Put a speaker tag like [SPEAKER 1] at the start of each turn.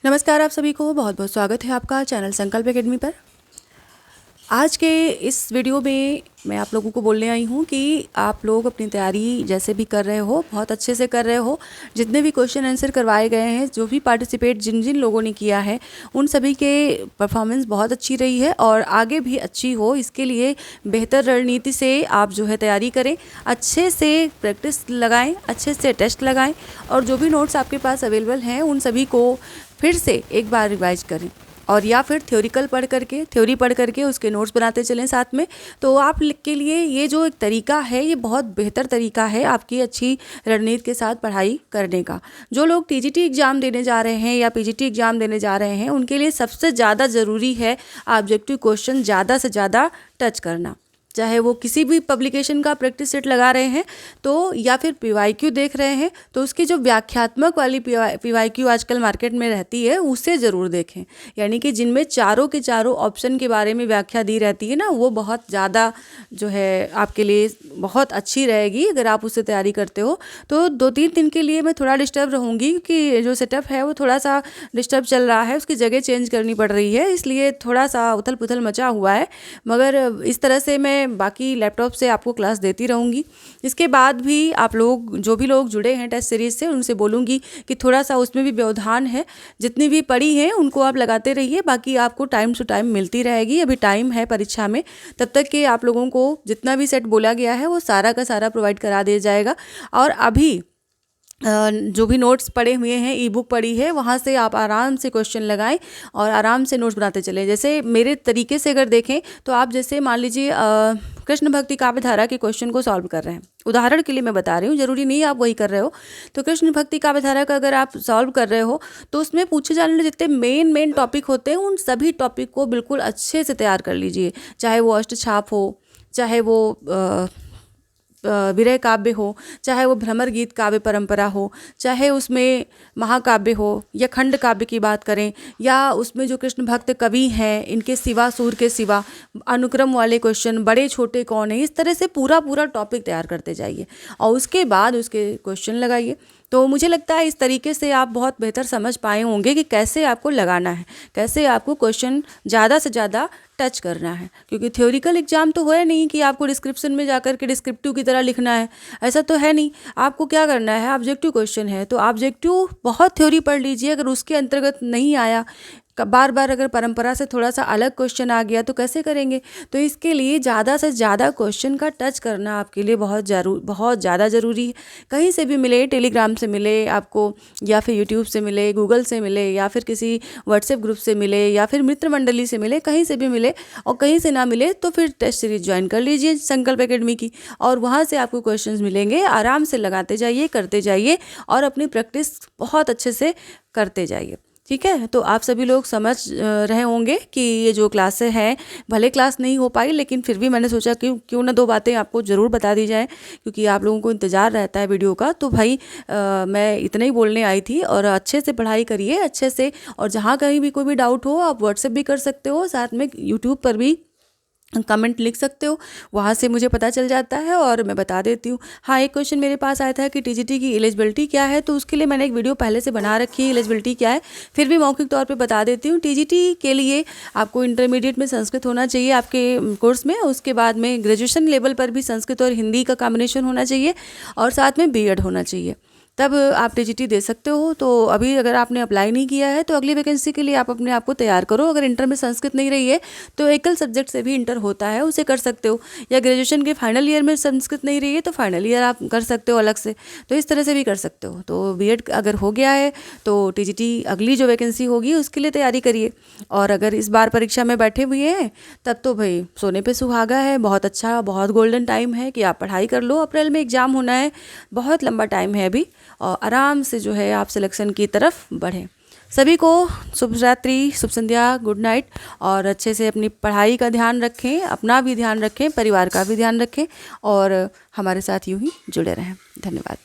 [SPEAKER 1] नमस्कार, आप सभी को बहुत बहुत स्वागत है आपका चैनल संकल्प एकेडमी पर। आज के इस वीडियो में मैं आप लोगों को बोलने आई हूँ कि आप लोग अपनी तैयारी जैसे भी कर रहे हो, बहुत अच्छे से कर रहे हो। जितने भी क्वेश्चन आंसर करवाए गए हैं, जो भी पार्टिसिपेट जिन जिन लोगों ने किया है, उन सभी के परफॉर्मेंस बहुत अच्छी रही है और आगे भी अच्छी हो, इसके लिए बेहतर रणनीति से आप जो है तैयारी करें, अच्छे से प्रैक्टिस लगाएं, अच्छे से टेस्ट लगाएं और जो भी नोट्स आपके पास अवेलेबल हैं उन सभी को फिर से एक बार रिवाइज करें और या फिर थ्योरी पढ़ करके उसके नोट्स बनाते चलें साथ में। तो आप के लिए ये जो एक तरीका है, ये बहुत बेहतर तरीका है आपकी अच्छी रणनीति के साथ पढ़ाई करने का। जो लोग टीजीटी एग्ज़ाम देने जा रहे हैं या पीजीटी एग्ज़ाम देने जा रहे हैं, उनके लिए सबसे ज़्यादा ज़रूरी है ऑब्जेक्टिव क्वेश्चन ज़्यादा से ज़्यादा टच करना। चाहे वो किसी भी पब्लिकेशन का प्रैक्टिस सेट लगा रहे हैं तो या फिर पीवाईक्यू देख रहे हैं, तो उसकी जो व्याख्यात्मक वाली पीवाईक्यू आजकल मार्केट में रहती है, उसे ज़रूर देखें। यानी कि जिनमें चारों के चारों ऑप्शन के बारे में व्याख्या दी रहती है ना, वो बहुत ज़्यादा जो है आपके लिए बहुत अच्छी रहेगी अगर आप उससे तैयारी करते हो। तो 2-3 दिन के लिए मैं थोड़ा डिस्टर्ब रहूँगी क्योंकि जो सेटअप है वो थोड़ा सा डिस्टर्ब चल रहा है, उसकी जगह चेंज करनी पड़ रही है, इसलिए थोड़ा सा उथल पुथल मचा हुआ है। मगर इस तरह से मैं बाकी लैपटॉप से आपको क्लास देती रहूँगी। इसके बाद भी आप लोग जो भी लोग जुड़े हैं टेस्ट सीरीज़ से, उनसे बोलूँगी कि थोड़ा सा उसमें भी व्यवधान है, जितनी भी पढ़ी हैं उनको आप लगाते रहिए, बाकी आपको टाइम टू टाइम मिलती रहेगी। अभी टाइम है परीक्षा में, तब तक के आप लोगों को जितना भी सेट बोला गया है वो सारा का सारा प्रोवाइड करा दिया जाएगा। और अभी जो भी नोट्स पढ़े हुए हैं, ई बुक पढ़ी है, वहाँ से आप आराम से क्वेश्चन लगाएं और आराम से नोट्स बनाते चलें। जैसे मेरे तरीके से अगर देखें तो आप जैसे मान लीजिए कृष्ण भक्ति काव्य धारा के क्वेश्चन को सॉल्व कर रहे हैं, उदाहरण के लिए मैं बता रही हूँ, ज़रूरी नहीं आप वही कर रहे हो। तो कृष्ण भक्ति काव्य धारा का अगर आप सॉल्व कर रहे हो तो उसमें पूछे जाने वाले जितने मेन टॉपिक होते हैं, उन सभी टॉपिक को बिल्कुल अच्छे से तैयार कर लीजिए। चाहे वो अष्टछाप हो, चाहे वो विरह काव्य हो, चाहे वो भ्रमर गीत काव्य परंपरा हो, चाहे उसमें महाकाव्य हो या खंड काव्य की बात करें, या उसमें जो कृष्ण भक्त कवि हैं इनके सिवा, सूर के सिवा, अनुक्रम वाले क्वेश्चन, बड़े छोटे कौन है, इस तरह से पूरा टॉपिक तैयार करते जाइए और उसके बाद उसके क्वेश्चन लगाइए। तो मुझे लगता है इस तरीके से आप बहुत बेहतर समझ पाए होंगे कि कैसे आपको लगाना है, कैसे आपको क्वेश्चन ज़्यादा से ज़्यादा टच करना है। क्योंकि थ्योरिकल एग्जाम तो है नहीं कि आपको डिस्क्रिप्शन में जाकर के डिस्क्रिप्टिव की तरह लिखना है, ऐसा तो है नहीं। आपको क्या करना है, ऑब्जेक्टिव क्वेश्चन है तो ऑब्जेक्टिव बहुत थ्योरी पढ़ लीजिए। अगर उसके अंतर्गत नहीं आया, बार बार अगर परंपरा से थोड़ा सा अलग क्वेश्चन आ गया तो कैसे करेंगे। तो इसके लिए ज़्यादा से ज़्यादा क्वेश्चन का टच करना आपके लिए बहुत ज़्यादा ज़रूरी है। कहीं से भी मिले, टेलीग्राम से मिले आपको, या फिर यूट्यूब से मिले, गूगल से मिले, या फिर किसी व्हाट्सएप ग्रुप से मिले, या फिर मित्र मंडली से मिले, कहीं से भी मिले और कहीं से ना मिले तो फिर टेस्ट सीरीज ज्वाइन कर लीजिए संकल्प एकेडमी की, और वहाँ से आपको क्वेश्चंस मिलेंगे। आराम से लगाते जाइए, करते जाइए और अपनी प्रैक्टिस बहुत अच्छे से करते जाइए। ठीक है, तो आप सभी लोग समझ रहे होंगे कि ये जो क्लासें हैं, भले क्लास नहीं हो पाई लेकिन फिर भी मैंने सोचा कि क्यों ना 2 बातें आपको ज़रूर बता दी जाए, क्योंकि आप लोगों को इंतज़ार रहता है वीडियो का। तो भाई मैं इतना ही बोलने आई थी। और अच्छे से पढ़ाई करिए, अच्छे से, और जहाँ कहीं भी कोई भी डाउट हो आप व्हाट्सएप भी कर सकते हो, साथ में यूट्यूब पर भी कमेंट लिख सकते हो, वहाँ से मुझे पता चल जाता है और मैं बता देती हूँ। हाँ, एक क्वेश्चन मेरे पास आया था कि टीजीटी की एलिजिबिलिटी क्या है, तो उसके लिए मैंने एक वीडियो पहले से बना रखी है, एलिजिबिलिटी क्या है, फिर भी मौखिक तौर पे बता देती हूँ। टीजीटी के लिए आपको इंटरमीडिएट में संस्कृत होना चाहिए आपके कोर्स में, उसके बाद में ग्रेजुएशन लेवल पर भी संस्कृत और हिंदी का कॉम्बिनेशन होना चाहिए और साथ में बीएड होना चाहिए, तब आप टीजीटी दे सकते हो। तो अभी अगर आपने अप्लाई नहीं किया है तो अगली वैकेंसी के लिए आप अपने आप को तैयार करो। अगर इंटर में संस्कृत नहीं रही है तो एकल सब्जेक्ट से भी इंटर होता है, उसे कर सकते हो, या ग्रेजुएशन के फाइनल ईयर में संस्कृत नहीं रही है तो फाइनल ईयर आप कर सकते हो अलग से, तो इस तरह से भी कर सकते हो। तो बीएड अगर हो गया है तो टीजीटी अगली जो वैकेंसी होगी उसके लिए तैयारी करिए। और अगर इस बार परीक्षा में बैठे हुए हैं तब तो भाई सोने पे सुहागा है, बहुत अच्छा, बहुत गोल्डन टाइम है कि आप पढ़ाई कर लो। अप्रैल में एग्ज़ाम होना है, बहुत लंबा टाइम है अभी, और आराम से जो है आप सिलेक्शन की तरफ बढ़ें। सभी को शुभ रात्रि, शुभ संध्या, गुड नाइट, और अच्छे से अपनी पढ़ाई का ध्यान रखें, अपना भी ध्यान रखें, परिवार का भी ध्यान रखें और हमारे साथ यूं ही जुड़े रहें। धन्यवाद।